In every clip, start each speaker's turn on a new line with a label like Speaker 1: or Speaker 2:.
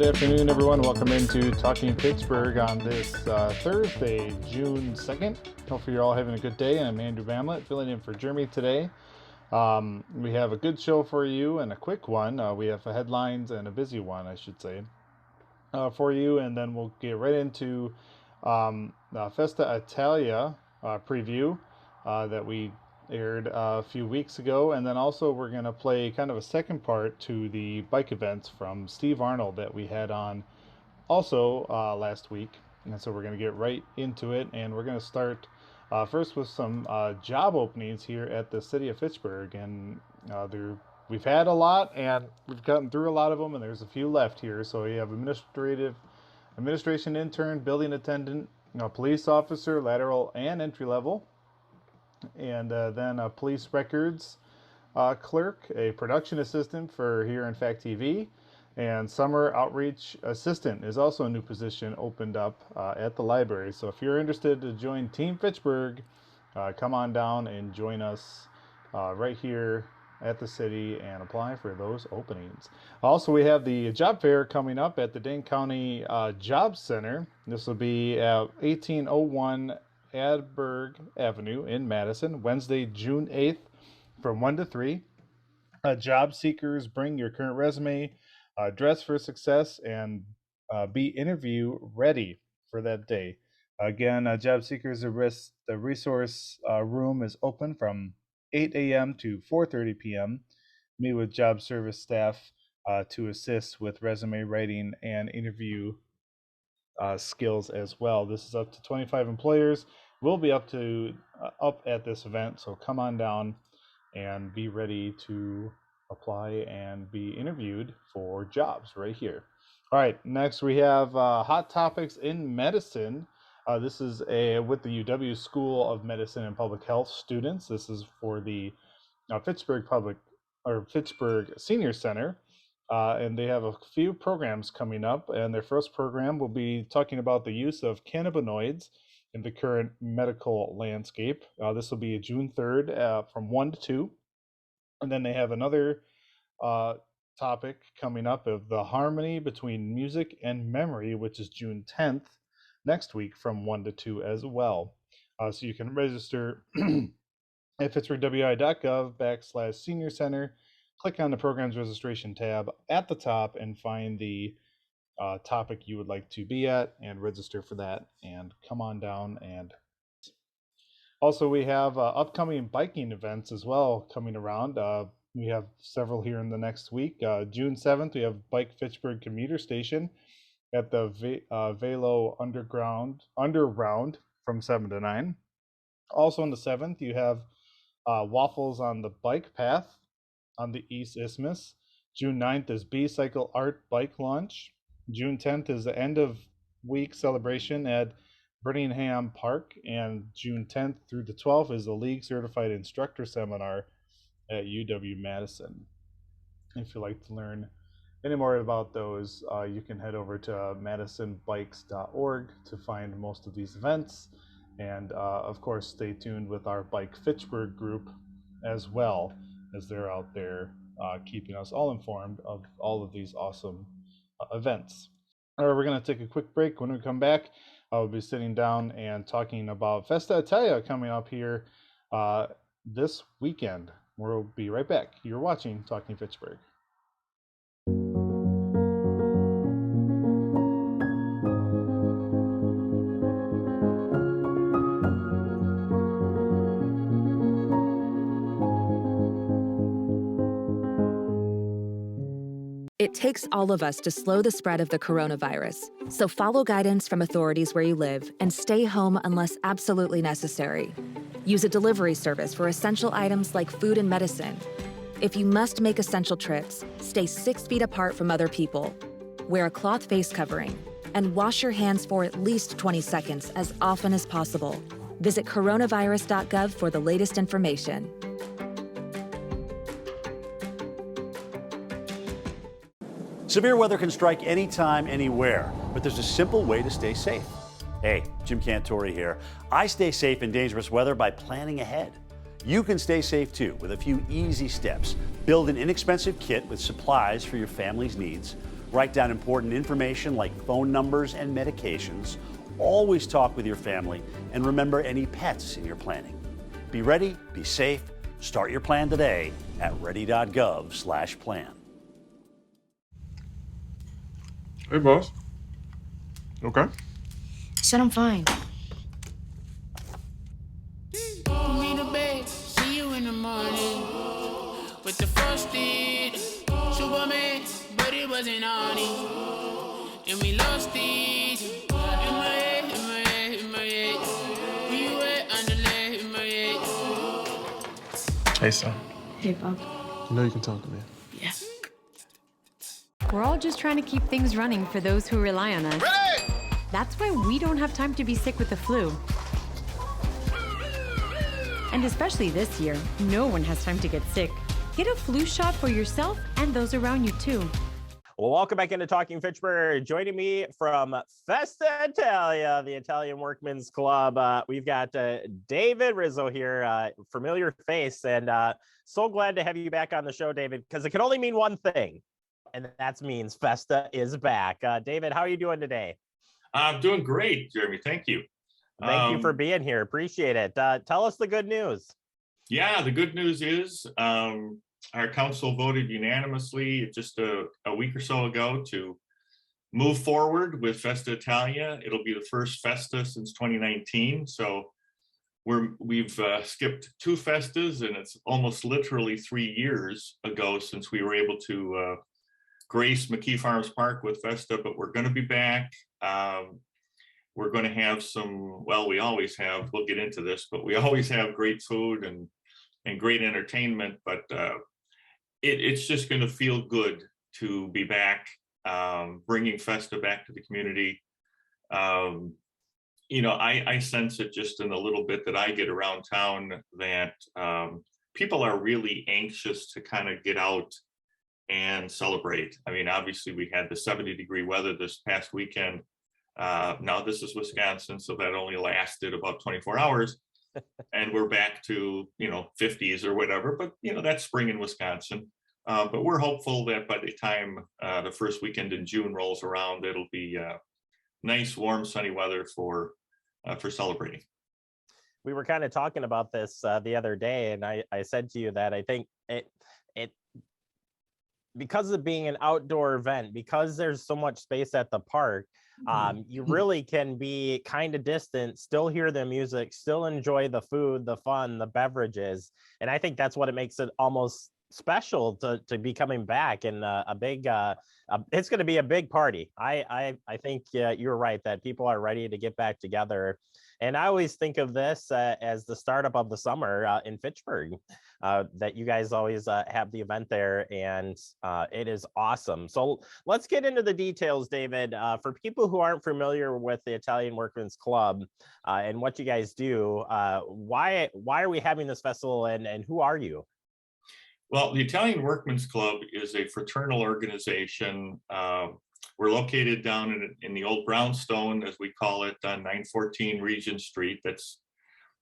Speaker 1: afternoon, everyone. Welcome into Talking Fitchburg on this Thursday, June 2nd. Hopefully you're all having a good day. I'm Andrew Bamlett, filling in for Jeremy today. We have a good show for you and a quick one. We have headlines and a busy one, I should say, for you. And then we'll get right into Festa Italia preview that we aired a few weeks ago, and then also we're going to play kind of a second part to the bike events from Steve Arnold that we had on also last week. And so we're going to get right into it, and we're going to start first with some job openings here at the city of Fitchburg. And we've had a lot, and we've gotten through a lot of them, and there's a few left here. So we have administration intern, building attendant, police officer, lateral and entry level, and then a police records clerk, a production assistant for Here in Fact TV, and summer outreach assistant is also a new position opened up at the library. So if you're interested to join Team Fitchburg, come on down and join us right here at the city and apply for those openings. Also, we have the job fair coming up at the Dane County Job Center. This will be at 1801 Adberg Avenue in Madison, Wednesday, June 8th from 1 to 3. Job seekers, bring your current resume, dress for success, and be interview ready for that day. Again, job seekers, the resource room is open from 8 a.m. to 4:30 p.m. Meet with job service staff to assist with resume writing and interview skills as well. This is up to 25 employers. We'll be up at this event, so come on down and be ready to apply and be interviewed for jobs right here. All right, next we have hot topics in medicine. This is with the UW School of Medicine and Public Health students. This is for the Fitchburg Senior Center. And they have a few programs coming up, and their first program will be talking about the use of cannabinoids in the current medical landscape. This will be June 3rd from 1 to 2. And then they have another topic coming up of the harmony between music and memory, which is June 10th next week from 1 to 2 as well. So you can register at fitchburgwi.gov/senior center. Click on the programs registration tab at the top and find the topic you would like to be at and register for that, and come on down. And also we have upcoming biking events as well coming around. We have several here in the next week. June 7th, we have Bike Fitchburg Commuter Station at the Velo Underground from 7 to 9. Also on the 7th, you have Waffles on the Bike Path on the East Isthmus. June 9th is B-Cycle Art Bike Launch. June 10th is the end of week celebration at Birmingham Park, and June 10th through the 12th is the League Certified Instructor Seminar at UW-Madison. If you'd like to learn any more about those, you can head over to madisonbikes.org to find most of these events. And of course, stay tuned with our Bike Fitchburg group as well, as they're out there keeping us all informed of all of these awesome events. All right, we're going to take a quick break. When we come back, I'll be sitting down and talking about Festa Italia coming up here this weekend. We'll be right back. You're watching Talking Fitchburg.
Speaker 2: It takes all of us to slow the spread of the coronavirus, so follow guidance from authorities where you live and stay home unless absolutely necessary. Use a delivery service for essential items like food and medicine. If you must make essential trips, stay 6 feet apart from other people. Wear a cloth face covering and wash your hands for at least 20 seconds as often as possible. Visit coronavirus.gov for the latest information.
Speaker 3: Severe weather can strike anytime, anywhere, but there's a simple way to stay safe. Hey, Jim Cantori here. I stay safe in dangerous weather by planning ahead. You can stay safe too with a few easy steps. Build an inexpensive kit with supplies for your family's needs. Write down important information like phone numbers and medications. Always talk with your family, and remember any pets in your planning. Be ready, be safe. Start your plan today at ready.gov/plan.
Speaker 4: Hey, boss. Okay.
Speaker 5: Said I'm fine.
Speaker 6: Put me to bed, see you in the morning. With the frosted Superman, but it wasn't on it. And we lost it. In my head, in my head, in my head. Where you at underlay in my head.
Speaker 4: Hey, son.
Speaker 5: Hey, Bob.
Speaker 4: You know you can talk to me.
Speaker 5: Yeah.
Speaker 7: We're all just trying to keep things running for those who rely on us.
Speaker 6: Ready!
Speaker 7: That's why we don't have time to be sick with the flu. And especially this year, no one has time to get sick. Get a flu shot for yourself and those around you too.
Speaker 8: Well, welcome back into Talking Fitchburg. Joining me from Festa Italia, the Italian Workmen's Club, we've got David Rizzo here, familiar face, and so glad to have you back on the show, David, because it can only mean one thing, and that means Festa is back. David, how are you doing today?
Speaker 9: I'm doing great, Jeremy. Thank you.
Speaker 8: Thank you for being here. Appreciate it. Tell us the good news.
Speaker 9: Yeah, the good news is our council voted unanimously just a week or so ago to move forward with Festa Italia. It'll be the first Festa since 2019. So we've skipped 2 Festas, and it's almost literally 3 years ago since we were able to grace McKee Farms Park with Festa, but we're going to be back. We're going to have some, well, we always have, we'll get into this, but we always have great food and great entertainment, but it's just going to feel good to be back, bringing Festa back to the community. You know, I sense it just in a little bit that I get around town that people are really anxious to kind of get out and celebrate. I mean, obviously we had the 70-degree weather this past weekend. Now this is Wisconsin, so that only lasted about 24 hours. And we're back to, 50s or whatever, but that's spring in Wisconsin. But we're hopeful that by the time the first weekend in June rolls around, it'll be nice, warm, sunny weather for celebrating.
Speaker 8: We were kind of talking about this the other day, and I said to you that I think it because of being an outdoor event, because there's so much space at the park, you really can be kind of distant, still hear the music, still enjoy the food, the fun, the beverages. And I think that's what it makes it almost special to be coming back. And a big, it's going to be a big party. I think you're right that people are ready to get back together. And I always think of this as the startup of the summer in Fitchburg, that you guys always have the event there, and it is awesome. So let's get into the details, David. For people who aren't familiar with the Italian Workmen's Club and what you guys do, why are we having this festival, and who are you?
Speaker 9: Well, the Italian Workmen's Club is a fraternal organization. We're located down in the old brownstone, as we call it, on 914 Regent Street. That's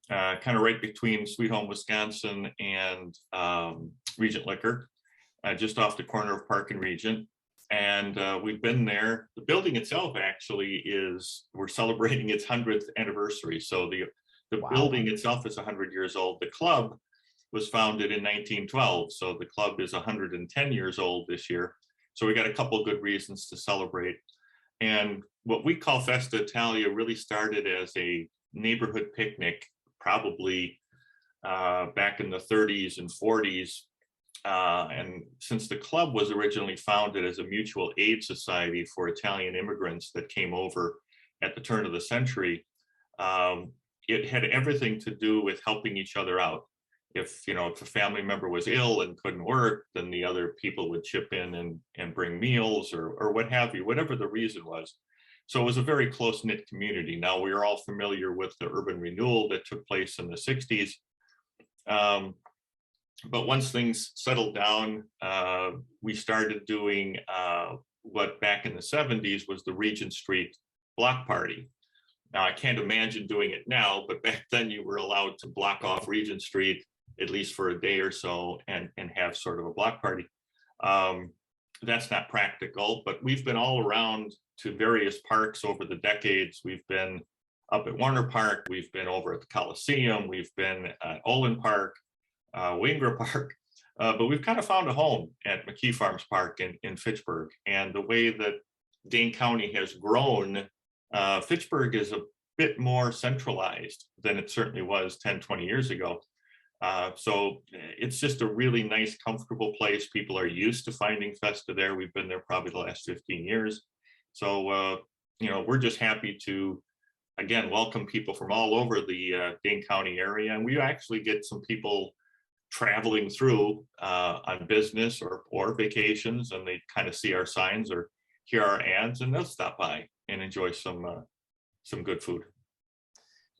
Speaker 9: kind of right between Sweet Home, Wisconsin and Regent Liquor, just off the corner of Park and Regent. And we've been there. The building itself actually we're celebrating its 100th anniversary. So the Wow. building itself is 100 years old. The club was founded in 1912. So the club is 110 years old this year. So we got a couple of good reasons to celebrate. And what we call Festa Italia really started as a neighborhood picnic, probably back in the 30s and 40s. And since the club was originally founded as a mutual aid society for Italian immigrants that came over at the turn of the century, it had everything to do with helping each other out. If a family member was ill and couldn't work, then the other people would chip in and bring meals or what have you, whatever the reason was. So it was a very close-knit community. Now we are all familiar with the urban renewal that took place in the 60s. But once things settled down, we started doing what back in the 70s was the Regent Street Block Party. Now I can't imagine doing it now, but back then you were allowed to block off Regent Street at least for a day or so and have sort of a block party. that's not practical, but we've been all around to various parks over the decades. We've been up at Warner Park, we've been over at the Coliseum, we've been at Olin Park, Wingra Park, but we've kind of found a home at McKee Farms Park in Fitchburg. And the way that Dane County has grown, Fitchburg is a bit more centralized than it certainly was 10, 20 years ago. So it's just a really nice, comfortable place. People are used to finding Festa there. We've been there probably the last 15 years. So, we're just happy to, again, welcome people from all over the Dane County area. And we actually get some people traveling through on business or vacations, and they kind of see our signs or hear our ads, and they'll stop by and enjoy some good food.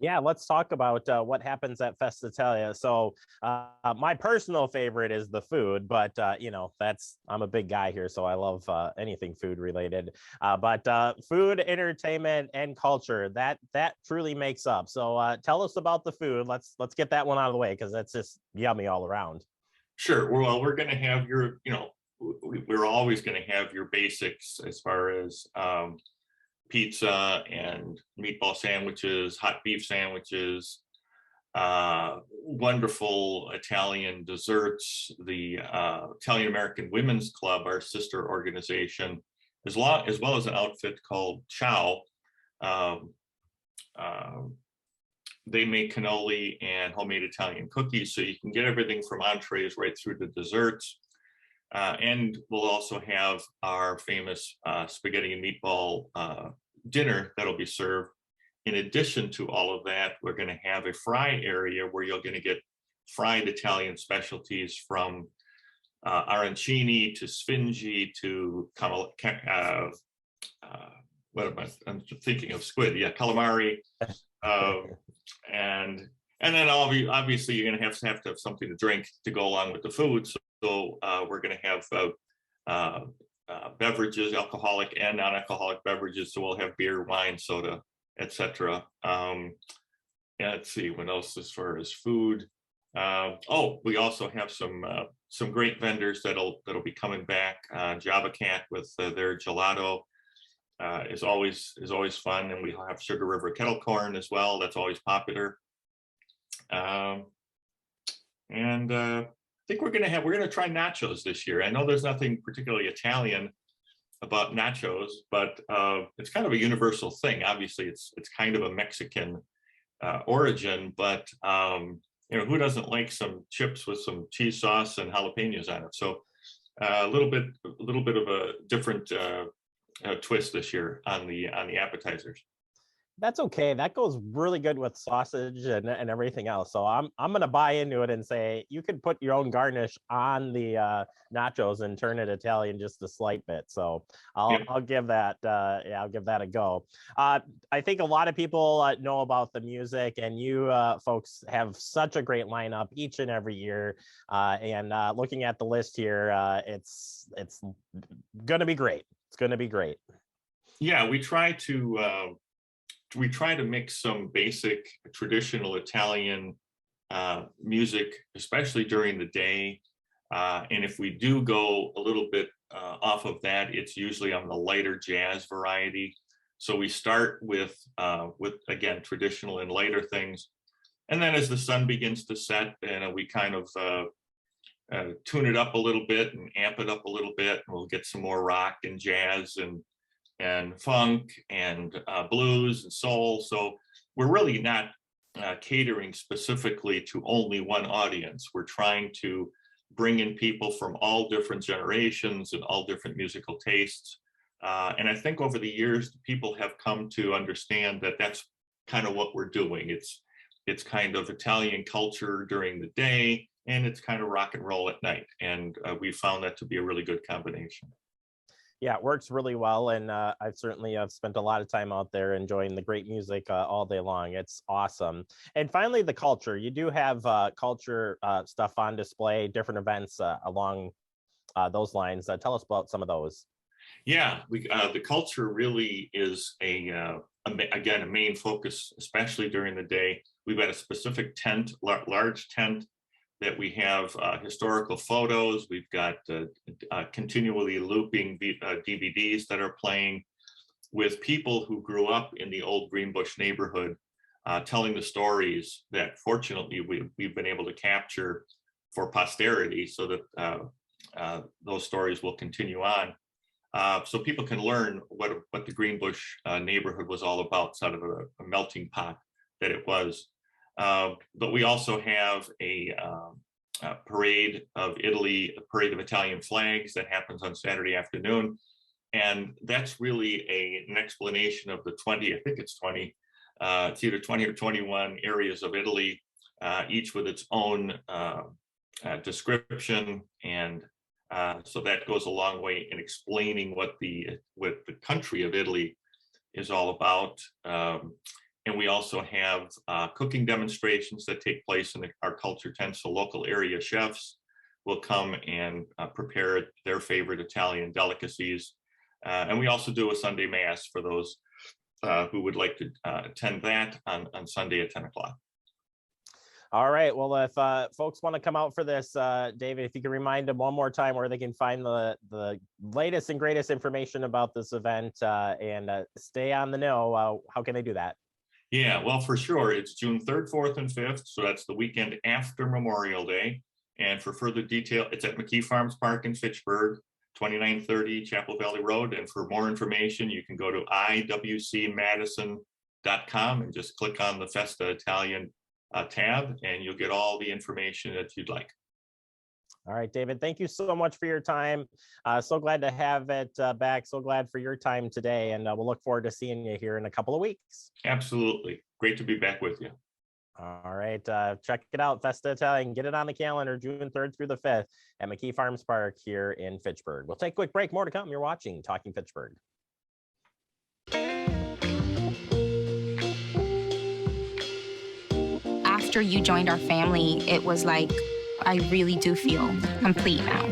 Speaker 8: Yeah, let's talk about what happens at Festa Italia. So my personal favorite is the food, but I'm a big guy here, so I love anything food related. But food, entertainment, and culture, that truly makes up. So tell us about the food. Let's get that one out of the way, because that's just yummy all around.
Speaker 9: Sure. Well, we're going to have we're always going to have your basics as far as pizza and meatball sandwiches, hot beef sandwiches, wonderful Italian desserts. The Italian American Women's Club, our sister organization, as well as an outfit called Ciao. They make cannoli and homemade Italian cookies, so you can get everything from entrees right through to desserts. And we'll also have our famous spaghetti and meatball dinner that'll be served. In addition to all of that, we're going to have a fry area where you're going to get fried Italian specialties from arancini to sfingi to I'm thinking of squid. Yeah, calamari. And then obviously you're going to have something to drink to go along with the food. So we're going to have beverages, alcoholic and non-alcoholic beverages. So we'll have beer, wine, soda, etc. Let's see what else as far as food. We also have some great vendors that'll be coming back. Java Cat with their gelato is always fun, and we have Sugar River kettle corn as well. That's always popular. I think we're gonna try nachos this year. I know there's nothing particularly Italian about nachos, but it's kind of a universal thing. Obviously, it's kind of a Mexican origin, but who doesn't like some chips with some cheese sauce and jalapenos on it? So a little bit of a different twist this year on the appetizers.
Speaker 8: That's okay. That goes really good with sausage and everything else. So I'm gonna buy into it and say you could put your own garnish on the nachos and turn it Italian just a slight bit. So I'll give that I'll give that a go. I think a lot of people know about the music, and you folks have such a great lineup each and every year. And looking at the list here, it's gonna be great. It's gonna be great.
Speaker 9: Yeah, we try to mix some basic traditional Italian music, especially during the day. And if we do go a little bit off of that, it's usually on the lighter jazz variety. So we start with again, traditional and lighter things. And then as the sun begins to set, we kind of tune it up a little bit and amp it up a little bit. And we'll get some more rock and jazz and funk and blues and soul. So we're really not catering specifically to only one audience. We're trying to bring in people from all different generations and all different musical tastes. And I think over the years, people have come to understand that that's kind of what we're doing. It's kind of Italian culture during the day, and it's kind of rock and roll at night. And we found that to be a really good combination.
Speaker 8: Yeah, it works really well, and I've certainly spent a lot of time out there enjoying the great music all day long. It's awesome. And finally, the culture. You do have culture stuff on display, different events along those lines. Tell us about some of those.
Speaker 9: Yeah, the culture really is again a main focus, especially during the day. We've got a specific tent, large tent that we have historical photos. We've got continually looping DVDs that are playing with people who grew up in the old Greenbush neighborhood, telling the stories that fortunately we've been able to capture for posterity, so that those stories will continue on. So people can learn what the Greenbush neighborhood was all about, sort of a melting pot that it was. But we also have a parade of Italy, a parade of Italian flags that happens on Saturday afternoon. And that's really an explanation of the 20, I think it's 20, it's either 20 or 21 areas of Italy, each with its own description. And so that goes a long way in explaining what the country of Italy is all about. And we also have cooking demonstrations that take place in our culture tent. So local area chefs will come and prepare their favorite Italian delicacies. And we also do a Sunday Mass for those who would like to attend that on Sunday at 10 o'clock.
Speaker 8: All right. Well, if folks want to come out for this, David, if you can remind them one more time where they can find the latest and greatest information about this event and stay on the know, how can they do that?
Speaker 9: Yeah, well, for sure. It's June 3rd, 4th, and 5th. So that's the weekend after Memorial Day. And for further detail, it's at McKee Farms Park in Fitchburg, 2930 Chapel Valley Road. And for more information, you can go to iwcmadison.com and just click on the Festa Italian tab, and you'll get all the information that you'd like.
Speaker 8: All right, David, thank you so much for your time. So glad to have it back. So glad for your time today. And we'll look forward to seeing you here in a couple of weeks.
Speaker 9: Absolutely. Great to be back with you.
Speaker 8: All right. Check it out. Festa Italian. Get it on the calendar, June 3rd through the 5th at McKee Farms Park here in Fitchburg. We'll take a quick break. More to come. You're watching Talking Fitchburg.
Speaker 10: After you joined our family, it was like, I really do feel complete now.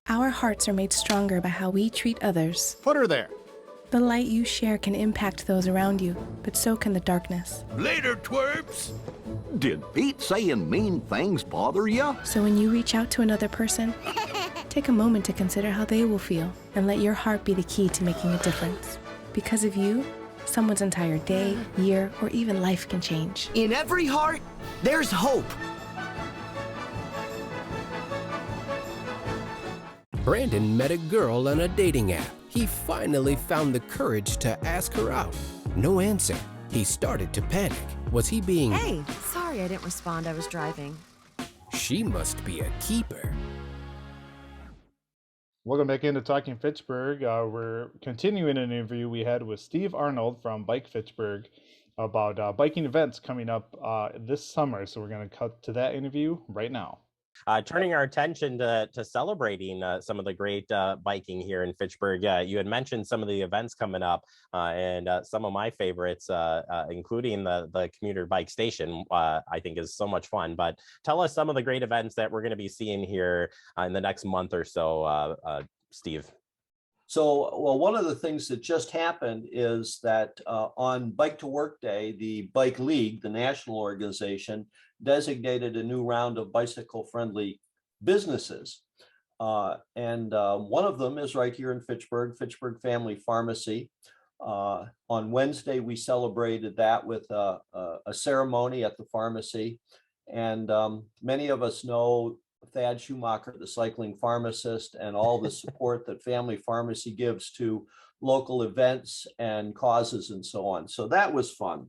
Speaker 11: Our hearts are made stronger by how we treat others.
Speaker 12: Put her there.
Speaker 11: The light you share can impact those around you, but so can the darkness.
Speaker 12: Later, twerps.
Speaker 13: Did Pete saying mean things bother you?
Speaker 11: So when you reach out to another person, take a moment to consider how they will feel and let your heart be the key to making a difference. Because of you, someone's entire day, year, or even life can change.
Speaker 14: In every heart, there's hope.
Speaker 15: Brandon met a girl on a dating app. He finally found the courage to ask her out. No answer. He started to panic. Was he being...
Speaker 16: Hey, sorry I didn't respond. I was driving.
Speaker 15: She must be a keeper.
Speaker 1: Welcome back into Talking Fitchburg. We're continuing an interview we had with Steve Arnold from Bike Fitchburg about biking events coming up this summer. So we're going to cut to that interview right now.
Speaker 8: Turning our attention to celebrating some of the great biking here in Fitchburg. You had mentioned some of the events coming up and some of my favorites, including the commuter bike station, I think is so much fun. But tell us some of the great events that we're going to be seeing here in the next month or so, Steve.
Speaker 17: So, well, one of the things that just happened is that on Bike to Work Day, the Bike League, the national organization, designated a new round of bicycle-friendly businesses. And one of them is right here in Fitchburg, Fitchburg Family Pharmacy. On Wednesday, we celebrated that with a ceremony at the pharmacy. And many of us know Thad Schumacher, the cycling pharmacist, and all the support that Family Pharmacy gives to local events and causes and so on. So that was fun.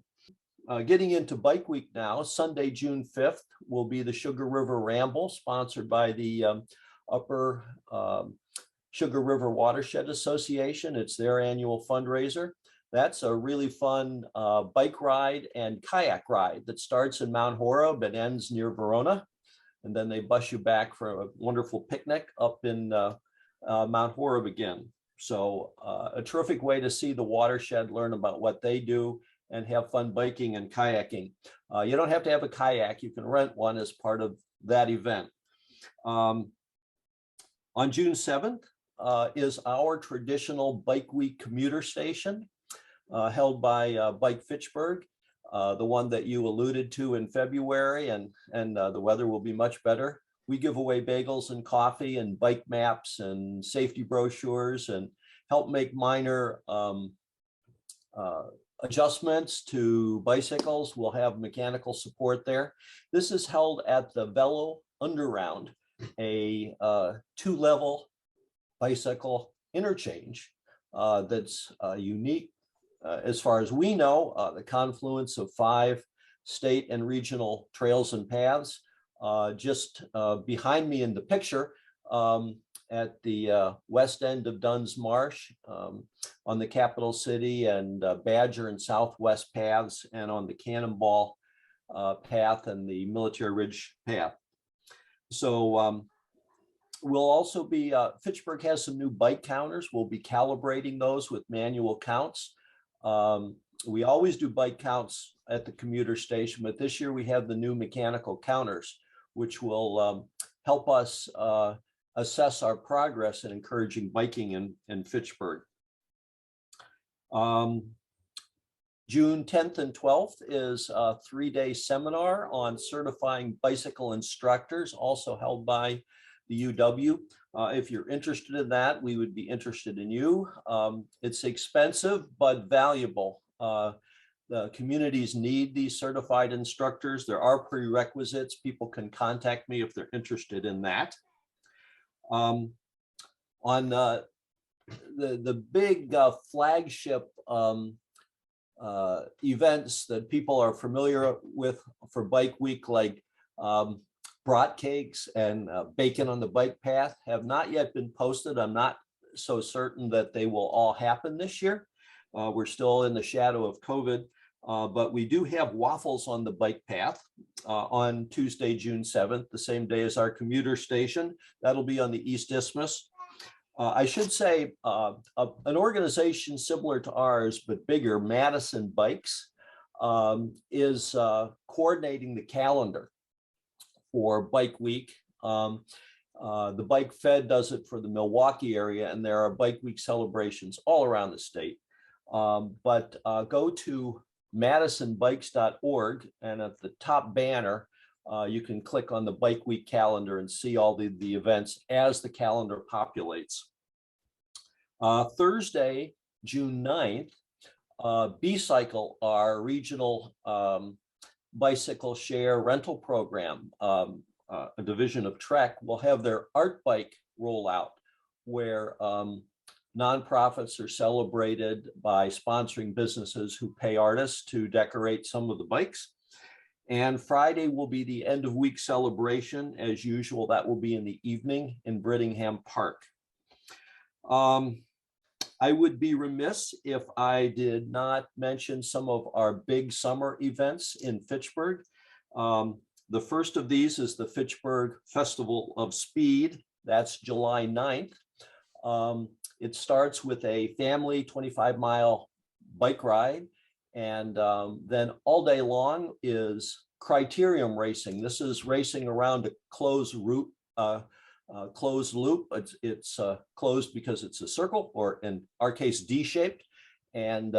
Speaker 17: Getting into Bike Week now, Sunday, June 5th will be the Sugar River Ramble, sponsored by the Upper Sugar River Watershed Association. It's their annual fundraiser. That's a really fun bike ride and kayak ride that starts in Mount Horeb and ends near Verona. And then they bus you back for a wonderful picnic up in Mount Horeb again. So a terrific way to see the watershed, learn about what they do, and have fun biking and kayaking. You don't have to have a kayak. You can rent one as part of that event. On June 7th is our traditional Bike Week commuter station held by Bike Fitchburg. the one that you alluded to in February, and the weather will be much better. We give away bagels and coffee and bike maps and safety brochures and help make minor adjustments to bicycles. We'll have mechanical support there. This is held at the Velo Underground, a 2-level bicycle interchange that's unique as far as we know, the confluence of 5 state and regional trails and paths. Just behind me in the picture, at the west end of Dunn's Marsh, on the Capital City and Badger and Southwest paths, and on the Cannonball path and the Military Ridge path. So we'll also be, Fitchburg has some new bike counters. We'll be calibrating those with manual counts. We always do bike counts at the commuter station, but this year we have the new mechanical counters, which will help us assess our progress in encouraging biking in Fitchburg. June 10th and 12th is a 3-day seminar on certifying bicycle instructors, also held by the UW. If you're interested in that, we would be interested in you. It's expensive, but valuable. The communities need these certified instructors. There are prerequisites. People can contact me if they're interested in that. On the big flagship events that people are familiar with for Bike Week, like brat cakes and bacon on the bike path, have not yet been posted. I'm not so certain that they will all happen this year. We're still in the shadow of COVID, but we do have waffles on the bike path on Tuesday, June 7th, the same day as our commuter station. That'll be on the East Isthmus. I should say an organization similar to ours, but bigger, Madison Bikes, is coordinating the calendar for Bike Week. The Bike Fed does it for the Milwaukee area, and there are Bike Week celebrations all around the state. But go to madisonbikes.org, and at the top banner, you can click on the Bike Week calendar and see all the events as the calendar populates. Thursday, June 9th, B-Cycle, our regional bicycle share rental program, a division of Trek, will have their art bike rollout, where nonprofits are celebrated by sponsoring businesses who pay artists to decorate some of the bikes. And Friday will be the end of week celebration. As usual, that will be in the evening in Brittingham Park. I would be remiss if I did not mention some of our big summer events in Fitchburg. The first of these is the Fitchburg Festival of Speed. That's July 9th. It starts with a family 25-mile bike ride, and then all day long is criterium racing. This is racing around a closed route, closed loop. It's closed because it's a circle, or in our case, D-shaped, and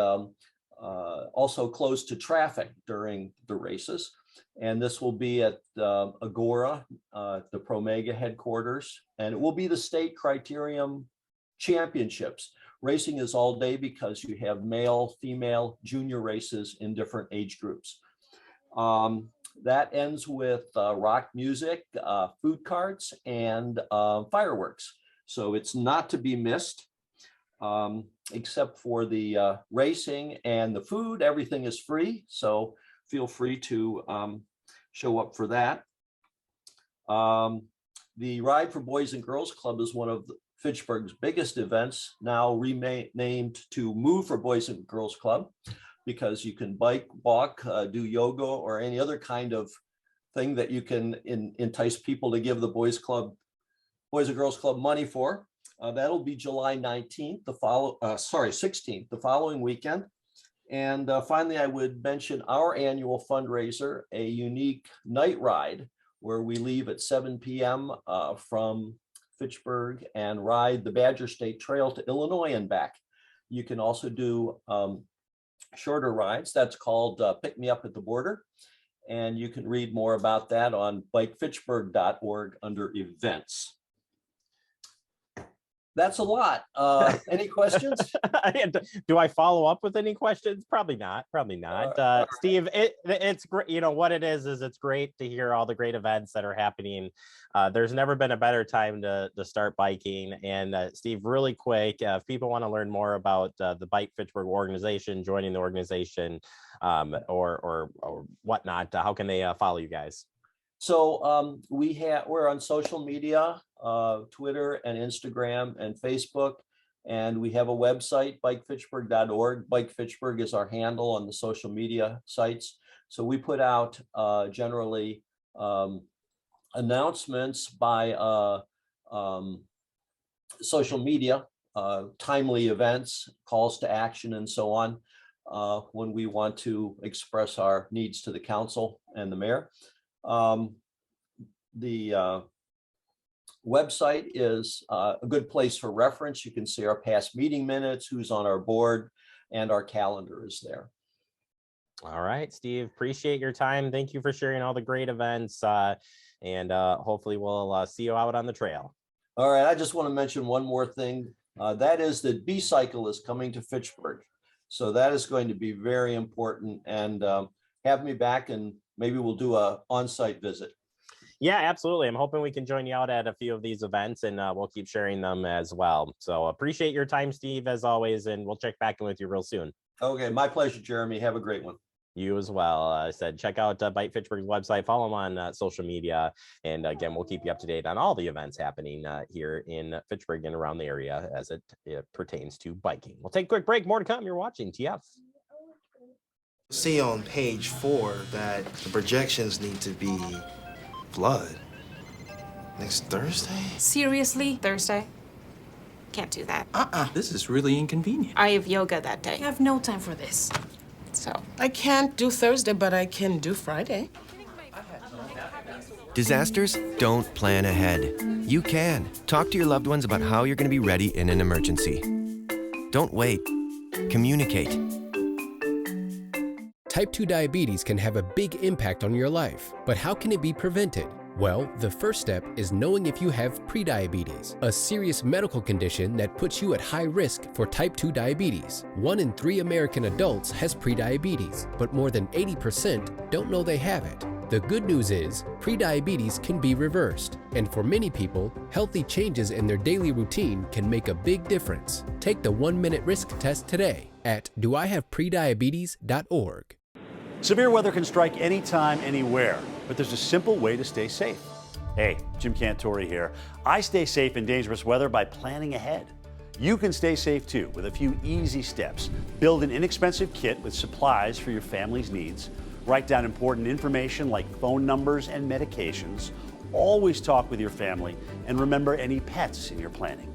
Speaker 17: also closed to traffic during the races. And this will be at Agora, the Promega headquarters, and it will be the state criterium championships. Racing is all day because you have male, female, junior races in different age groups. That ends with rock music, food carts, and fireworks. So it's not to be missed, except for the racing and the food. Everything is free, so feel free to show up for that. The Ride for Boys and Girls Club is one of Fitchburg's biggest events, now renamed to Move for Boys and Girls Club, because you can bike, walk, do yoga, or any other kind of thing that you can entice people to give the Boys and Girls Club money for. That'll be July 19th, 16th, the following weekend. And finally, I would mention our annual fundraiser, a unique night ride, where we leave at 7 p.m. From Fitchburg and ride the Badger State Trail to Illinois and back. You can also do shorter rides. That's called Pick Me Up at the Border. And you can read more about that on bikefitchburg.org under events. That's a lot. Any questions?
Speaker 8: Do I follow up with any questions? Probably not. Right. Steve, it's great. You know what it is it's great to hear all the great events that are happening. There's never been a better time to start biking. And Steve, really quick, if people want to learn more about the Bike Fitchburg organization, joining the organization, or whatnot, how can they follow you guys?
Speaker 17: So we're on social media, Twitter and Instagram and Facebook, and we have a website, bikefitchburg.org. Bike Fitchburg is our handle on the social media sites. So we put out generally announcements by social media, timely events, calls to action, and so on, when we want to express our needs to the council and the mayor. The website is a good place for reference. You can see our past meeting minutes, who's on our board, and our calendar is there.
Speaker 8: All right, Steve, appreciate your time. Thank you for sharing all the great events, and hopefully we'll see you out on the trail.
Speaker 17: All right, I just want to mention one more thing. That is that B-Cycle is coming to Fitchburg. So that is going to be very important, and have me back, and maybe we'll do a on-site visit.
Speaker 8: Yeah, absolutely. I'm hoping we can join you out at a few of these events, and we'll keep sharing them as well. So appreciate your time, Steve, as always, and we'll check back in with you real soon.
Speaker 17: Okay, my pleasure, Jeremy. Have a great one.
Speaker 8: You as well. I said, check out Bike Fitchburg's website, follow them on social media. And again, we'll keep you up to date on all the events happening here in Fitchburg and around the area as it pertains to biking. We'll take a quick break. More to come. You're watching TF.
Speaker 12: See on page 4 that the projections need to be blood next Thursday.
Speaker 18: Seriously? Thursday? Can't do that.
Speaker 19: This is really inconvenient.
Speaker 18: I have yoga that day.
Speaker 20: I have no time for this.
Speaker 18: So
Speaker 20: I can't do Thursday, but I can do Friday.
Speaker 21: Disasters don't plan ahead. You can. Talk to your loved ones about how you're going to be ready in an emergency. Don't wait. Communicate.
Speaker 15: Type 2 diabetes can have a big impact on your life, but how can it be prevented? Well, the first step is knowing if you have prediabetes, a serious medical condition that puts you at high risk for type 2 diabetes. 1 in 3 American adults has prediabetes, but more than 80% don't know they have it. The good news is, prediabetes can be reversed, and for many people, healthy changes in their daily routine can make a big difference. Take the 1-minute risk test today at doihaveprediabetes.org.
Speaker 3: Severe weather can strike anytime, anywhere, but there's a simple way to stay safe. Hey, Jim Cantore here. I stay safe in dangerous weather by planning ahead. You can stay safe too with a few easy steps. Build an inexpensive kit with supplies for your family's needs. Write down important information like phone numbers and medications. Always talk with your family, and remember any pets in your planning.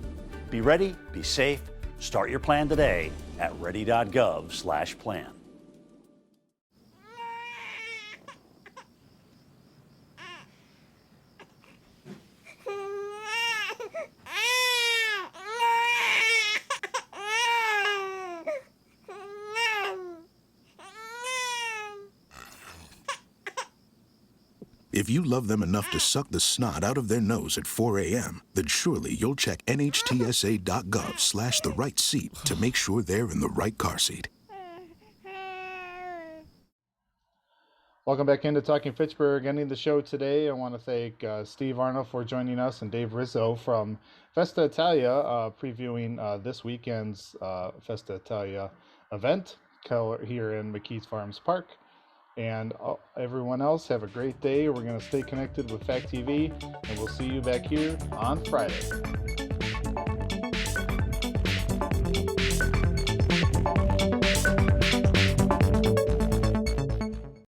Speaker 3: Be ready, be safe. Start your plan today at ready.gov/plan.
Speaker 22: If you love them enough to suck the snot out of their nose at 4 a.m., then surely you'll check nhtsa.gov/the right seat to make sure they're in the right car seat.
Speaker 1: Welcome back into Talking Fitchburg. Ending the show today, I want to thank Steve Arnold for joining us and Dave Rizzo from Festa Italia, previewing this weekend's Festa Italia event here in McKees Farms Park. And everyone else, have a great day. We're going to stay connected with Fact TV, and we'll see you back here on Friday.